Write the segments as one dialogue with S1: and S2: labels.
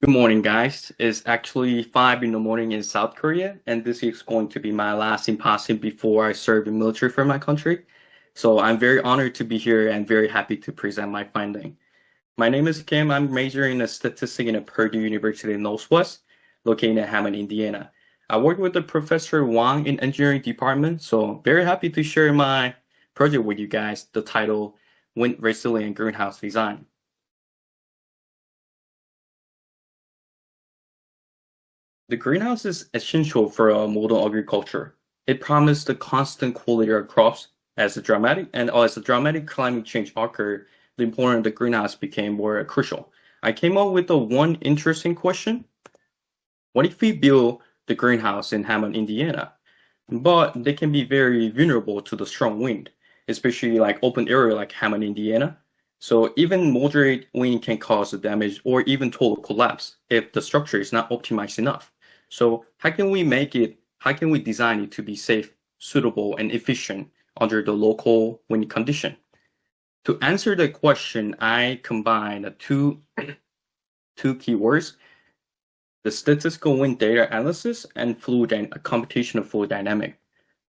S1: Good morning, guys. It's actually 5 in the morning in South Korea, and this is going to be my last Symposium before I serve in military for my country. So I'm very honored to be here and very happy to present my finding. My name is Kim. I'm majoring in statistics in Purdue University in Northwest, located in Hammond, Indiana. I work with the Professor Wang in engineering department, so very happy to share my project with you guys, the title Wind Resilient Greenhouse Design. The greenhouse is essential for modern agriculture. It promised the constant quality of crops. As a dramatic climate change occurred, the importance of the greenhouse became more crucial. I came up with a one interesting question. What if we build the greenhouse in Hammond, Indiana? But they can be very vulnerable to the strong wind, especially like open area like Hammond, Indiana. So even moderate wind can cause damage or even total collapse if the structure is not optimized enough. So how can we design it to be safe, suitable, and efficient under the local wind condition? To answer the question, I combine two keywords, the statistical wind data analysis and a computational fluid dynamic.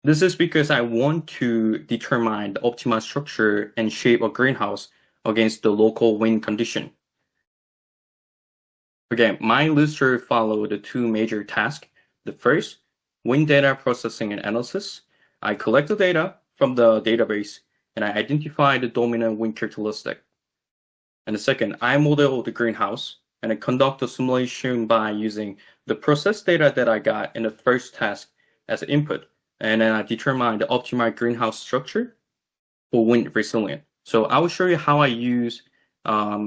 S1: This is because I want to determine the optimal structure and shape of greenhouse against the local wind condition. Again, my literature followed the two major tasks. The first, wind data processing and analysis. I collect the data from the database and I identify the dominant wind characteristic. And the second, I model the greenhouse and I conduct a simulation by using the process data that I got in the first task as an input. And then I determine the optimal greenhouse structure for wind resilient. So I will show you how I use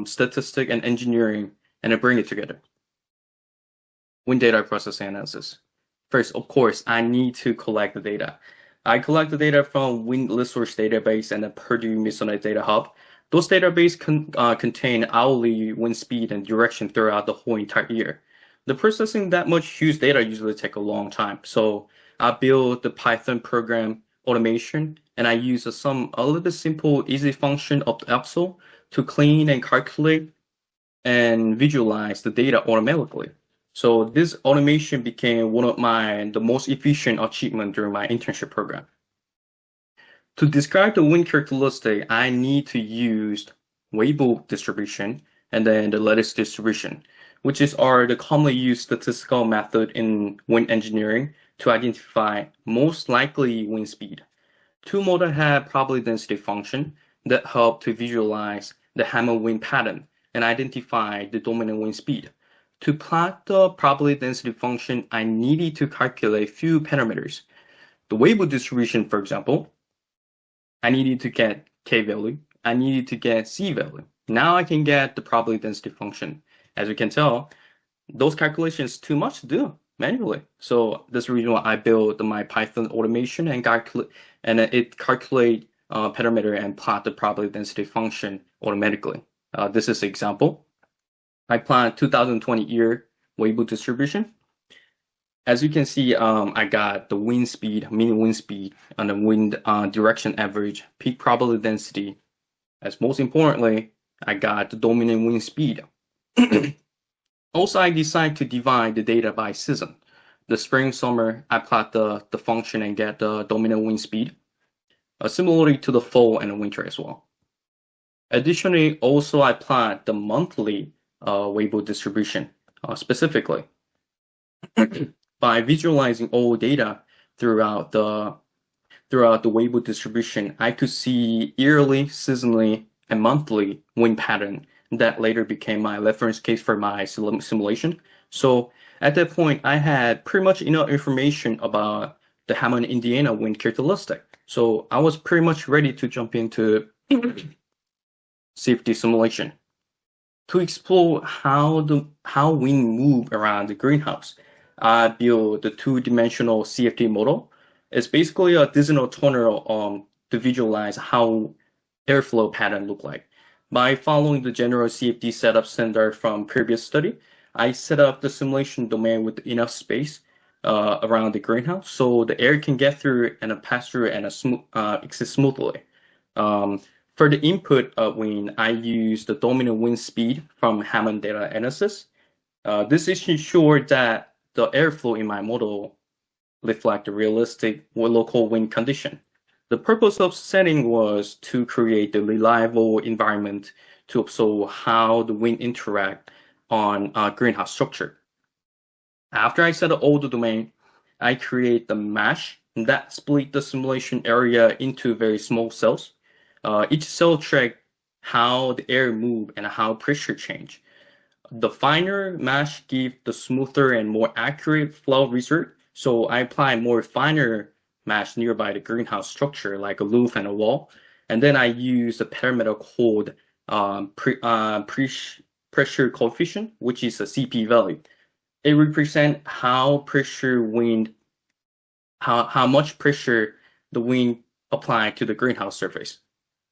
S1: statistics and engineering and I bring it together. Wind data processing analysis. First, of course, I need to collect the data. I collect the data from Wind Resource Database and the Purdue Missile Data Hub. Those databases contain hourly wind speed and direction throughout the whole entire year. The processing that much huge data usually take a long time. So I build the Python program automation and I use a little bit simple, easy function of the Excel to clean and calculate and visualize the data automatically. So this automation became one of the most efficient achievement during my internship program. To describe the wind characteristic, I need to use Weibull distribution and then the lattice distribution, which are the commonly used statistical method in wind engineering to identify most likely wind speed. Two models have probability density function that help to visualize the Hammond wind pattern and identify the dominant wind speed. To plot the probability density function, I needed to calculate few parameters. The Weibull distribution, for example, I needed to get K value, I needed to get C value. Now I can get the probability density function. As you can tell, those calculations too much to do manually. So that's the reason why I built my Python automation and it calculate parameter and plot the probability density function automatically. This is an example. I plot 2020 year Weibull distribution. As you can see, I got the wind speed, mean wind speed, and the wind direction average, peak probability density. As most importantly, I got the dominant wind speed. Also, I decided to divide the data by season. The spring, summer, I plot the function and get the dominant wind speed, similarly to the fall and the winter as well. Additionally, also I plot the monthly Weibull distribution specifically. By visualizing all data throughout the Weibull distribution, I could see yearly, seasonally, and monthly wind pattern that later became my reference case for my simulation. So at that point, I had pretty much enough information about the Hammond, Indiana wind characteristic. So I was pretty much ready to jump into safety simulation to explore how wind move around the greenhouse. I built the two-dimensional CFD model. It's basically a digital tunnel to visualize how airflow pattern look like. By following the general CFD setup standard from previous study, I set up the simulation domain with enough space around the greenhouse so the air can get through and pass through and exist smoothly. For the input of wind, I use the dominant wind speed from Hammond data analysis. This ensured that the airflow in my model reflect the realistic local wind condition. The purpose of setting was to create a reliable environment to observe how the wind interact on greenhouse structure. After I set all the domain, I create the mesh that split the simulation area into very small cells. Each cell track how the air move and how pressure change. The finer mesh give the smoother and more accurate flow result. So I apply more finer mesh nearby the greenhouse structure, like a roof and a wall. And then I use the parameter called pressure coefficient, which is a CP value. It represents how much pressure the wind applied to the greenhouse surface.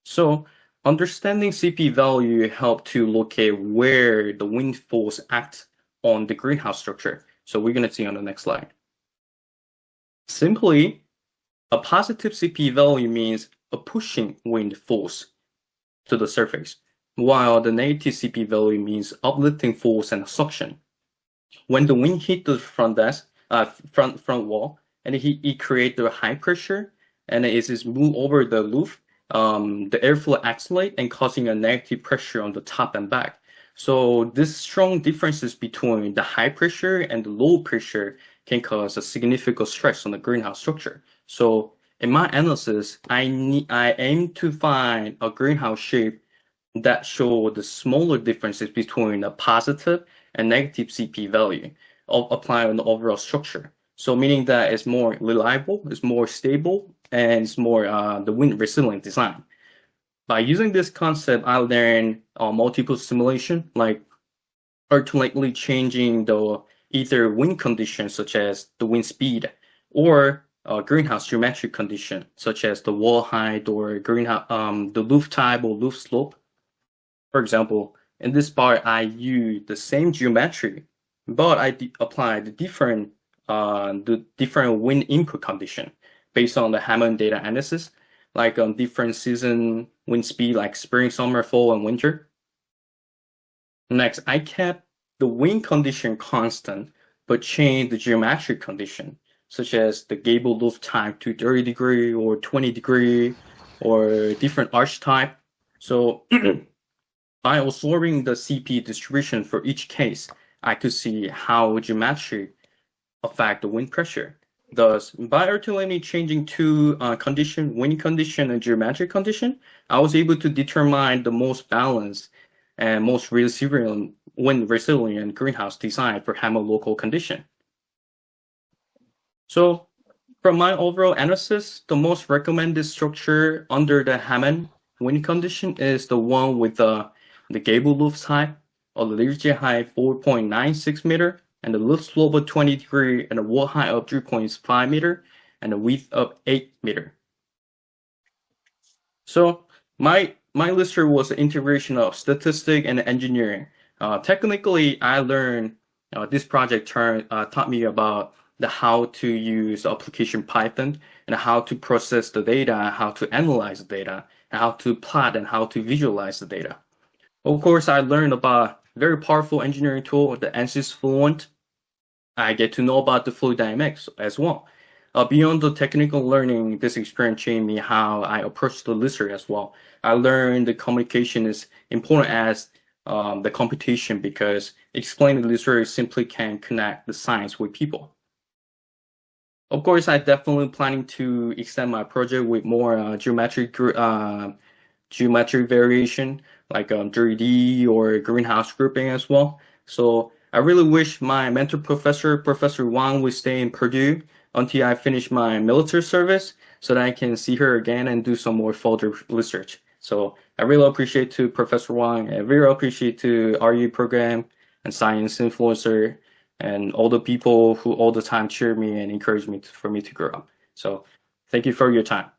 S1: So understanding CP value help to locate where the wind force acts on the greenhouse structure. So we're going to see on the next slide. Simply, a positive CP value means a pushing wind force to the surface, while the negative CP value means uplifting force and suction. When the wind hit the front wall, and it creates the high pressure, and it is move over the roof, the airflow accelerate and causing a negative pressure on the top and back. So this strong differences between the high pressure and the low pressure can cause a significant stress on the greenhouse structure. So in my analysis, I aim to find a greenhouse shape that show the smaller differences between the positive and negative CP value applied on the overall structure. So meaning that it's more reliable, it's more stable, and it's more the wind resilient design. By using this concept, I learned multiple simulation, like alternately changing the either wind conditions such as the wind speed or greenhouse geometric condition such as the wall height or greenhouse the roof type or roof slope. For example, in this part, I use the same geometry, but I apply the different wind input condition based on the Hammond data analysis, like on different season wind speed, like spring, summer, fall, and winter. Next, I kept the wind condition constant, but changed the geometric condition, such as the gable roof type to 30-degree or 20-degree or different arch type. So by observing the CP distribution for each case, I could see how geometry affect the wind pressure. Thus, by alternating changing two condition, wind condition and geometric condition, I was able to determine the most balanced and most resilient wind resilient greenhouse design for Hammond local condition. So, from my overall analysis, the most recommended structure under the Hammond wind condition is the one with the gable roof height, or the ridge height 4.96 meter, and the roof slope of 20-degree, and the wall height of 3.5 meter, and the width of 8 meter. So my lister was an integration of statistics and engineering. Technically, I learned this project taught me about how to use application Python and how to process the data, how to analyze the data, and how to plot and how to visualize the data. Of course, I learned about very powerful engineering tool, the ANSYS Fluent. I get to know about the fluid dynamics as well. Beyond the technical learning, this experience changed me how I approach the lister as well. I learned the communication is important as the computation because explaining the lister simply can connect the science with people. Of course, I definitely planning to extend my project with more geometric variation, like 3D or greenhouse grouping as well. So I really wish my mentor professor, Professor Wang, would stay in Purdue until I finish my military service so that I can see her again and do some more further research. So I really appreciate to Professor Wang. I really appreciate to RU program and science influencer and all the people who all the time cheer me and encourage me for me to grow up. So thank you for your time.